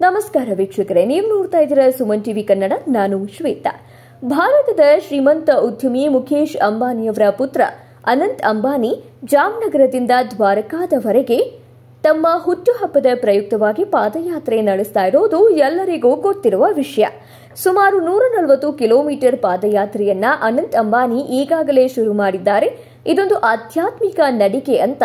ನಮಸ್ಕಾರ ವೀಕ್ಷಕರೇ, ನೀವು ನೋಡ್ತಾ ಇದ್ದೀರಾ ಸುಮನ್ ಟಿವಿ ಕನ್ನಡ. ನಾನು ಶ್ವೇತಾ. ಭಾರತದ ಶ್ರೀಮಂತ ಉದ್ಯಮಿ ಮುಖೇಶ್ ಅಂಬಾನಿಯವರ ಪುತ್ರ ಅನಂತ್ ಅಂಬಾನಿ ಜಾಮ್ನಗರದಿಂದ ದ್ವಾರಕಾದವರೆಗೆ ತಮ್ಮ ಹುಟ್ಟುಹಬ್ಬದ ಪ್ರಯುಕ್ತವಾಗಿ ಪಾದಯಾತ್ರೆ ನಡೆಸ್ತಾ ಇರೋದು ಎಲ್ಲರಿಗೂ ಗೊತ್ತಿರುವ ವಿಷಯ. ಸುಮಾರು 140 ಕಿಲೋಮೀಟರ್ ಪಾದಯಾತ್ರೆಯನ್ನ ಅನಂತ್ ಅಂಬಾನಿ ಈಗಾಗಲೇ ಶುರು ಮಾಡಿದ್ದಾರೆ. ಇದೊಂದು ಆಧ್ಯಾತ್ಮಿಕ ನಡಿಗೆ ಅಂತ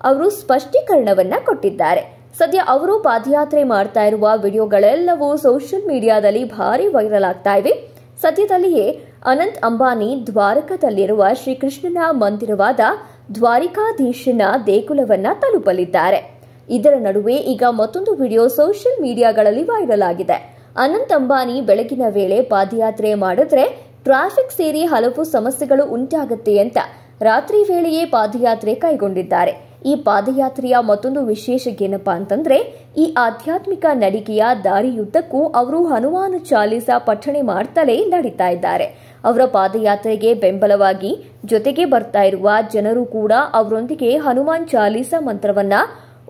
ಅವರು ಸ್ಪಷ್ಟೀಕರಣವನ್ನ ಕೊಟ್ಟಿದ್ದಾರೆ. ಸದ್ಯ ಅವರು ಪಾದಯಾತ್ರೆ ಮಾಡ್ತಾ ಇರುವ ವಿಡಿಯೋಗಳೆಲ್ಲವೂ ಸೋಷಿಯಲ್ ಮೀಡಿಯಾದಲ್ಲಿ ಭಾರಿ ವೈರಲ್ ಆಗ್ತಾ ಇವೆ. ಸದ್ಯದಲ್ಲಿಯೇ ಅನಂತ್ ಅಂಬಾನಿ ದ್ವಾರಕದಲ್ಲಿರುವ ಶ್ರೀಕೃಷ್ಣನ ಮಂದಿರವಾದ ದ್ವಾರಿಕಾಧೀಶನ ದೇಗುಲವನ್ನ ತಲುಪಲಿದ್ದಾರೆ. ಇದರ ನಡುವೆ ಈಗ ಮತ್ತೊಂದು ವಿಡಿಯೋ ಸೋಷಿಯಲ್ ಮೀಡಿಯಾಗಳಲ್ಲಿ ವೈರಲ್ ಆಗಿದೆ. ಅನಂತ್ ಅಂಬಾನಿ ಬೆಳಗಿನ ವೇಳೆ ಪಾದಯಾತ್ರೆ ಮಾಡಿದ್ರೆ ಟ್ರಾಫಿಕ್ ಸೇರಿ ಹಲವು ಸಮಸ್ಯೆಗಳು ಉಂಟಾಗುತ್ತೆ ಅಂತ ರಾತ್ರಿ ವೇಳೆಯೇ ಪಾದಯಾತ್ರೆ ಕೈಗೊಂಡಿದ್ದಾರೆ. ಈ ಪಾದಯಾತ್ರೆಯ ಮತ್ತೊಂದು ವಿಶೇಷ ಏನಪ್ಪಾ ಅಂತಂದ್ರೆ, ಈ ಆಧ್ಯಾತ್ಮಿಕ ನಡಿಗೆಯ ದಾರಿಯುದ್ದಕ್ಕೂ ಅವರು ಹನುಮಾನ್ ಚಾಲೀಸಾ ಪಠಣೆ ಮಾಡ್ತಲೇ ನಡೀತಾ ಇದ್ದಾರೆ. ಅವರ ಪಾದಯಾತ್ರೆಗೆ ಬೆಂಬಲವಾಗಿ ಜೊತೆಗೆ ಬರ್ತಾ ಇರುವ ಜನರು ಕೂಡ ಅವರೊಂದಿಗೆ ಹನುಮಾನ್ ಚಾಲೀಸಾ ಮಂತ್ರವನ್ನ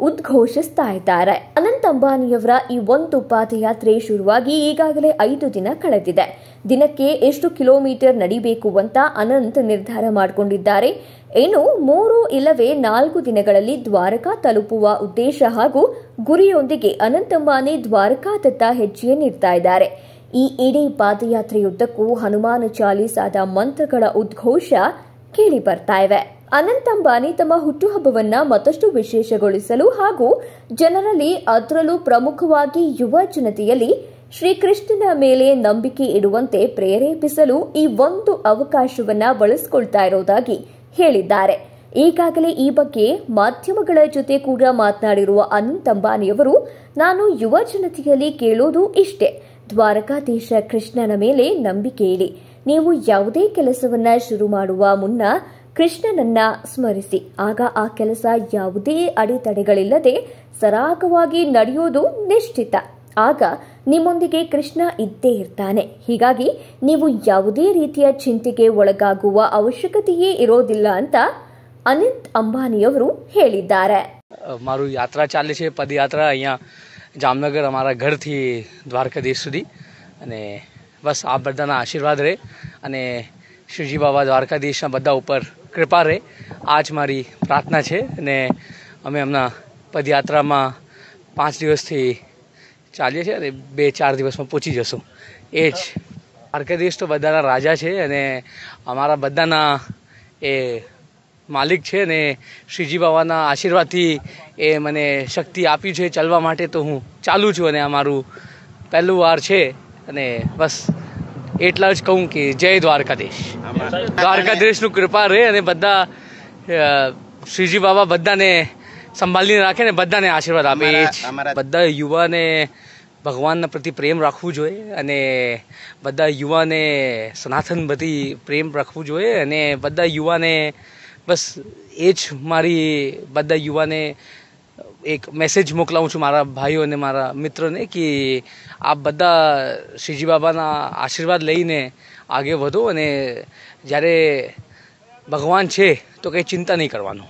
ಉದ್ಘೋಷಿಸ್ತಾ ಇದ್ದಾರೆ. ಅನಂತ್ ಅಂಬಾನಿಯವರ ಈ ಒಂದು ಪಾದಯಾತ್ರೆ ಶುರುವಾಗಿ ಈಗಾಗಲೇ 5 ದಿನ ಕಳೆದಿದೆ. ದಿನಕ್ಕೆ ಎಷ್ಟು ಕಿಲೋಮೀಟರ್ ನಡಿಬೇಕು ಅಂತ ಅನಂತ್ ನಿರ್ಧಾರ ಮಾಡಿಕೊಂಡಿದ್ದಾರೆ. ಇನ್ನು 3 ಇಲ್ಲವೇ 4 ದಿನಗಳಲ್ಲಿ ದ್ವಾರಕಾ ತಲುಪುವ ಉದ್ದೇಶ ಹಾಗೂ ಗುರಿಯೊಂದಿಗೆ ಅನಂತ್ ಅಂಬಾನಿ ದ್ವಾರಕಾದತ್ತ ಹೆಜ್ಜೆಯನ್ನಿಡ್ತಾ ಇದ್ದಾರೆ. ಈ ಇಡೀ ಪಾದಯಾತ್ರೆಯುದ್ದಕ್ಕೂ ಹನುಮಾನ್ ಚಾಲೀಸಾದ ಮಂತ್ರಗಳ ಉದ್ಘೋಷ ಕೇಳಿ ಬರ್ತಾ ಇವೆ. ಅನಂತ್ ಅಂಬಾನಿ ತಮ್ಮ ಹುಟ್ಟುಹಬ್ಬವನ್ನ ಮತ್ತಷ್ಟು ವಿಶೇಷಗೊಳಿಸಲು ಹಾಗೂ ಜನರಲ್ಲಿ, ಅದರಲ್ಲೂ ಪ್ರಮುಖವಾಗಿ ಯುವ ಜನತೆಯಲ್ಲಿ ಶ್ರೀಕೃಷ್ಣನ ಮೇಲೆ ನಂಬಿಕೆ ಇಡುವಂತೆ ಪ್ರೇರೇಪಿಸಲು ಈ ಒಂದು ಅವಕಾಶವನ್ನ ಬಳಸಿಕೊಳ್ತಾ ಇರೋದಾಗಿ ಹೇಳಿದ್ದಾರೆ. ಈಗಾಗಲೇ ಈ ಬಗ್ಗೆ ಮಾಧ್ಯಮಗಳ ಜೊತೆ ಕೂಡ ಮಾತನಾಡಿರುವ ಅನಂತ್ ಅಂಬಾನಿಯವರು, ನಾನು ಯುವ ಜನತೆಯಲ್ಲಿ ಕೇಳೋದು ಇಷ್ಟೇ, ದ್ವಾರಕಾಧೀಶ ಕೃಷ್ಣನ ಮೇಲೆ ನಂಬಿಕೆ ಇಡಿ. ನೀವು ಯಾವುದೇ ಕೆಲಸವನ್ನ ಶುರು ಮಾಡುವ ಮುನ್ನ ಕೃಷ್ಣನನ್ನ ಸ್ಮರಿಸಿ. ಆಗ ಆ ಕೆಲಸ ಯಾವುದೇ ಅಡೆತಡೆಗಳಿಲ್ಲದೆ ಸರಾಗವಾಗಿ ನಡೆಯೋದು ನಿಶ್ಚಿತ. ಆಗ ನಿಮ್ಮೊಂದಿಗೆ ಕೃಷ್ಣ ಇದ್ದೇ ಇರ್ತಾನೆ. ಹೀಗಾಗಿ ನೀವು ಯಾವುದೇ ರೀತಿಯ ಚಿಂತೆಗೆ ಒಳಗಾಗುವ ಅವಶ್ಯಕತೆಯೇ ಇರೋದಿಲ್ಲ ಅಂತ ಅನಂತ್ અંબાનીಯವರು ಹೇಳಿದ್ದಾರೆ. મારું યાત્રા ચાલે છે, પદયાત્રા અહીંયા જામનગર અમારા ઘરથી દ્વારકાધીશ સુધી, અને બસ આપ બધાના આશીર્વાદ રહે અને શ્રીજી બાબા દ્વારકાધીશના બધા ઉપર કૃપા રહે. આ જ મારી પ્રાર્થના છે. અને અમે હમણાં પદયાત્રામાં 5 દિવસથી ચાલીએ છીએ અને 2-4 દિવસમાં પહોંચી જશું. એ જ દ્વારકાધીશ તો બધાના રાજા છે અને અમારા બધાના એ માલિક છે, ને શ્રીજી બાબાના આશીર્વાદથી એ મને શક્તિ આપી છે ચાલવા માટે. તો હું ચાલું છું અને આ મારું પહેલું વાર છે. અને બસ એટલા જ કહું કે જય દ્વારકાધીશ. દ્વારકાધીશનું કૃપા રહે અને બધા શ્રીજી બાબા બધાને સંભાળીને રાખે ને બધાને આશીર્વાદ આપે. એ જ બધા યુવાને ભગવાનના પ્રતિ પ્રેમ રાખવું જોઈએ અને બધા યુવાને સનાતન પ્રતિ પ્રેમ રાખવું જોઈએ. અને બધા યુવાને બસ એ જ મારી બધા યુવાને એક મેસેજ મોકલાવું છું, મારા ભાઈઓ અને મારા મિત્રોને, કે આપ બધા શ્રીજી બાબાના આશીર્વાદ લઈને આગે વધો. અને જ્યારે ભગવાન છે તો કંઈ ચિંતા નહીં કરવાનું.